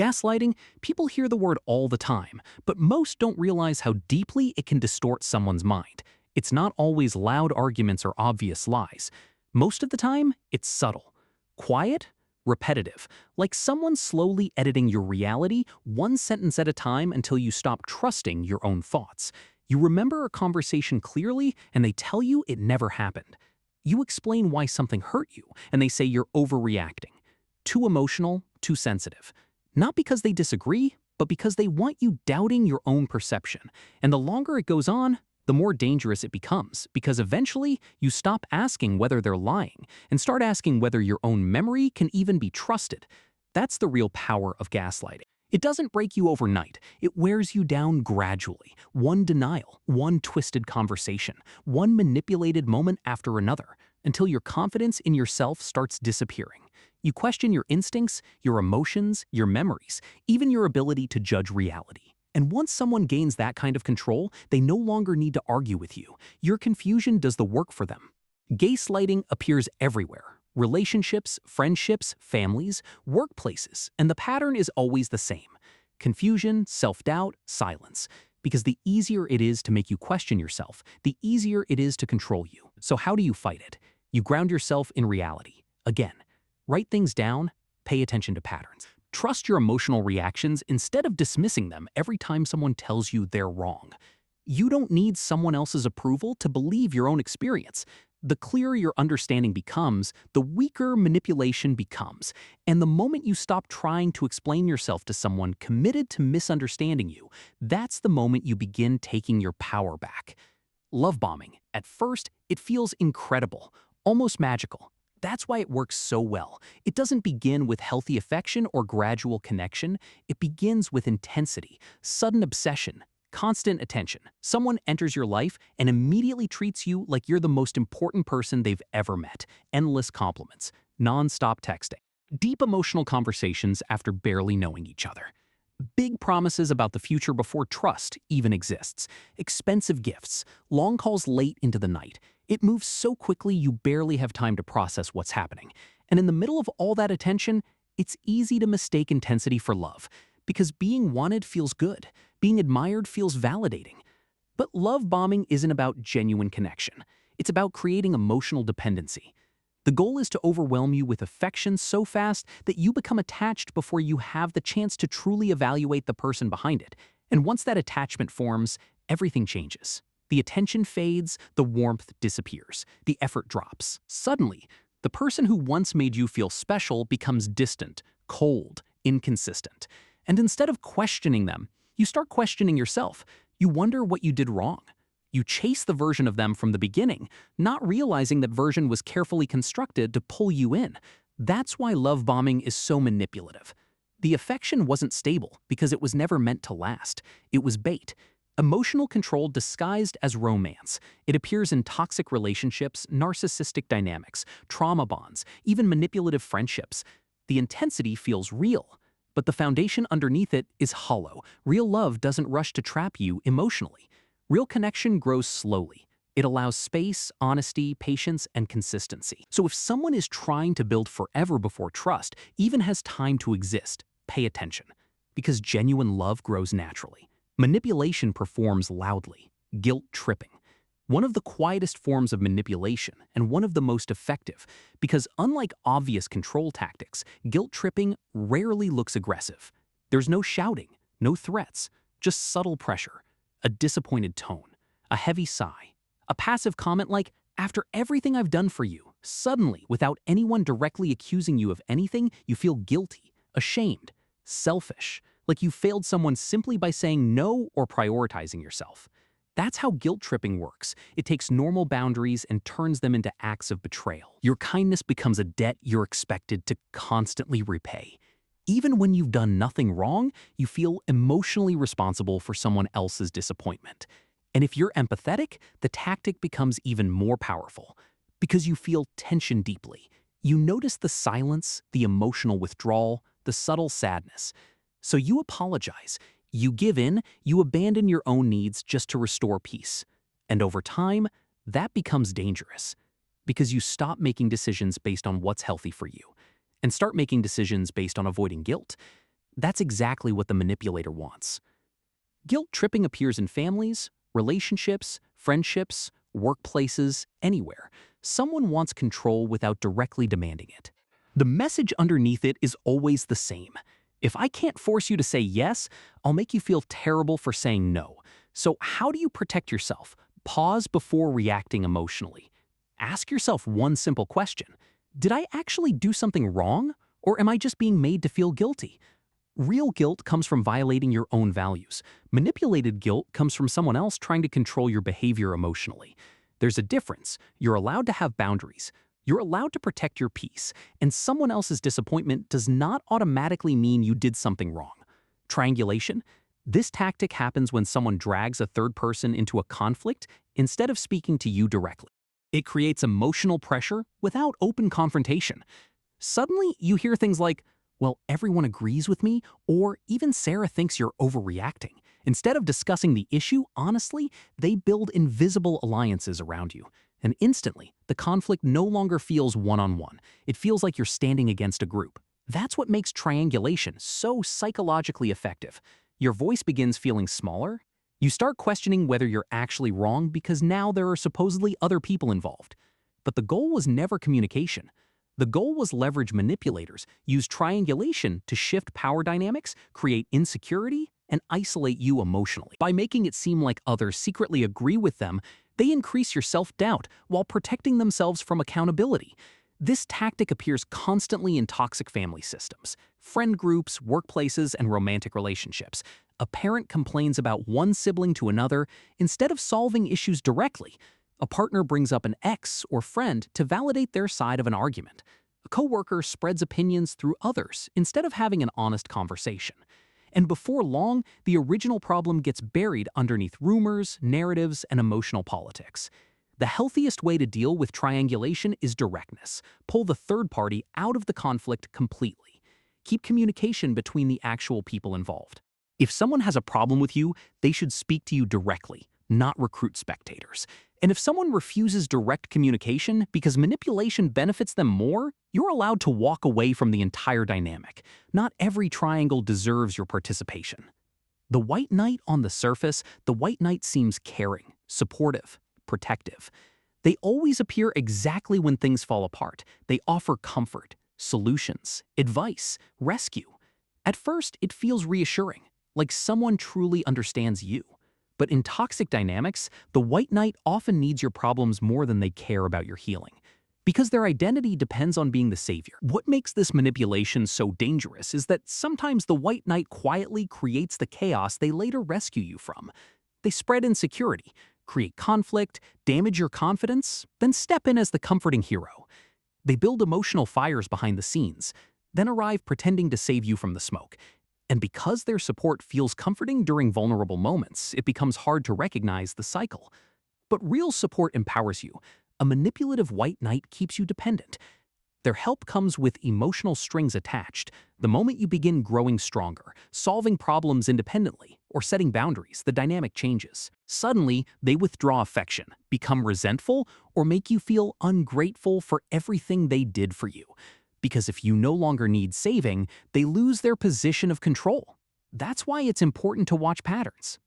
Gaslighting, people hear the word all the time, but most don't realize how deeply it can distort someone's mind. It's not always loud arguments or obvious lies. Most of the time, it's subtle, quiet, repetitive, like someone slowly editing your reality one sentence at a time until you stop trusting your own thoughts. You remember a conversation clearly and they tell you it never happened. You explain why something hurt you and they say you're overreacting. Too emotional, too sensitive. Not because they disagree, but because they want you doubting your own perception. And the longer it goes on, the more dangerous it becomes, because eventually you stop asking whether they're lying and start asking whether your own memory can even be trusted. That's the real power of gaslighting. It doesn't break you overnight. It wears you down gradually. One denial, one twisted conversation, one manipulated moment after another, until your confidence in yourself starts disappearing. You question your instincts, your emotions, your memories, even your ability to judge reality. And once someone gains that kind of control, they no longer need to argue with you. Your confusion does the work for them. Gaslighting appears everywhere. Relationships, friendships, families, workplaces, and the pattern is always the same. Confusion, self-doubt, silence. Because the easier it is to make you question yourself, the easier it is to control you. So how do you fight it? You ground yourself in reality. Again, write things down, pay attention to patterns. Trust your emotional reactions instead of dismissing them every time someone tells you they're wrong. You don't need someone else's approval to believe your own experience. The clearer your understanding becomes, the weaker manipulation becomes. And the moment you stop trying to explain yourself to someone committed to misunderstanding you, that's the moment you begin taking your power back. Love bombing. At first, it feels incredible, almost magical. That's why it works so well. It doesn't begin with healthy affection or gradual connection. It begins with intensity, sudden obsession, constant attention. Someone enters your life and immediately treats you like you're the most important person they've ever met. Endless compliments, non-stop texting, deep emotional conversations after barely knowing each other. Big promises about the future before trust even exists. Expensive gifts, long calls late into the night. It moves so quickly you barely have time to process what's happening. And in the middle of all that attention, it's easy to mistake intensity for love, because being wanted feels good, being admired feels validating. But love bombing isn't about genuine connection. It's about creating emotional dependency. The goal is to overwhelm you with affection so fast that you become attached before you have the chance to truly evaluate the person behind it. And once that attachment forms, everything changes. The attention fades, the warmth disappears, the effort drops. Suddenly, the person who once made you feel special becomes distant, cold, inconsistent. And instead of questioning them, you start questioning yourself. You wonder what you did wrong. You chase the version of them from the beginning, not realizing that version was carefully constructed to pull you in. That's why love bombing is so manipulative. The affection wasn't stable because it was never meant to last. It was bait. Emotional control disguised as romance. It appears in toxic relationships, narcissistic dynamics, trauma bonds, even manipulative friendships. The intensity feels real, but the foundation underneath it is hollow. Real love doesn't rush to trap you emotionally. Real connection grows slowly. It allows space, honesty, patience, and consistency. So if someone is trying to build forever before trust even has time to exist, pay attention. Because genuine love grows naturally. Manipulation performs loudly, guilt-tripping. One of the quietest forms of manipulation and one of the most effective, because unlike obvious control tactics, guilt-tripping rarely looks aggressive. There's no shouting, no threats, just subtle pressure. A disappointed tone, a heavy sigh, a passive comment like, "After everything I've done for you," suddenly, without anyone directly accusing you of anything, you feel guilty, ashamed, selfish, like you failed someone simply by saying no or prioritizing yourself. That's how guilt tripping works. It takes normal boundaries and turns them into acts of betrayal. Your kindness becomes a debt you're expected to constantly repay. Even when you've done nothing wrong, you feel emotionally responsible for someone else's disappointment. And if you're empathetic, the tactic becomes even more powerful. Because you feel tension deeply. You notice the silence, the emotional withdrawal, the subtle sadness. So you apologize. You give in, you abandon your own needs just to restore peace. And over time, that becomes dangerous. Because you stop making decisions based on what's healthy for you and start making decisions based on avoiding guilt. That's exactly what the manipulator wants. Guilt tripping appears in families, relationships, friendships, workplaces, anywhere. Someone wants control without directly demanding it. The message underneath it is always the same. If I can't force you to say yes, I'll make you feel terrible for saying no. So how do you protect yourself? Pause before reacting emotionally. Ask yourself one simple question. Did I actually do something wrong? Or am I just being made to feel guilty? Real guilt comes from violating your own values. Manipulated guilt comes from someone else trying to control your behavior emotionally. There's a difference. You're allowed to have boundaries. You're allowed to protect your peace, and someone else's disappointment does not automatically mean you did something wrong. Triangulation? This tactic happens when someone drags a third person into a conflict instead of speaking to you directly. It creates emotional pressure without open confrontation. Suddenly, you hear things like, well, everyone agrees with me, or even Sarah thinks you're overreacting. Instead of discussing the issue honestly, they build invisible alliances around you. And instantly, the conflict no longer feels one-on-one. It feels like you're standing against a group. That's what makes triangulation so psychologically effective. Your voice begins feeling smaller. You start questioning whether you're actually wrong because now there are supposedly other people involved. But the goal was never communication. The goal was leverage manipulators, use triangulation to shift power dynamics, create insecurity, and isolate you emotionally. By making it seem like others secretly agree with them, they increase your self-doubt while protecting themselves from accountability. This tactic appears constantly in toxic family systems, friend groups, workplaces, and romantic relationships. A parent complains about one sibling to another instead of solving issues directly. A partner brings up an ex or friend to validate their side of an argument. A coworker spreads opinions through others instead of having an honest conversation. And before long, the original problem gets buried underneath rumors, narratives, and emotional politics. The healthiest way to deal with triangulation is directness. Pull the third party out of the conflict completely. Keep communication between the actual people involved. If someone has a problem with you, they should speak to you directly, not recruit spectators. And if someone refuses direct communication because manipulation benefits them more, you're allowed to walk away from the entire dynamic. Not every triangle deserves your participation. The white knight on the surface, the white knight seems caring, supportive, protective. They always appear exactly when things fall apart. They offer comfort, solutions, advice, rescue. At first, it feels reassuring, like someone truly understands you. But in toxic dynamics, the white knight often needs your problems more than they care about your healing, because their identity depends on being the savior. What makes this manipulation so dangerous is that sometimes the white knight quietly creates the chaos they later rescue you from. They spread insecurity, create conflict, damage your confidence, then step in as the comforting hero. They build emotional fires behind the scenes, then arrive pretending to save you from the smoke. And because their support feels comforting during vulnerable moments, it becomes hard to recognize the cycle. But real support empowers you. A manipulative white knight keeps you dependent. Their help comes with emotional strings attached. The moment you begin growing stronger, solving problems independently, or setting boundaries, the dynamic changes. Suddenly, they withdraw affection, become resentful, or make you feel ungrateful for everything they did for you. Because if you no longer need saving, they lose their position of control. That's why it's important to watch patterns.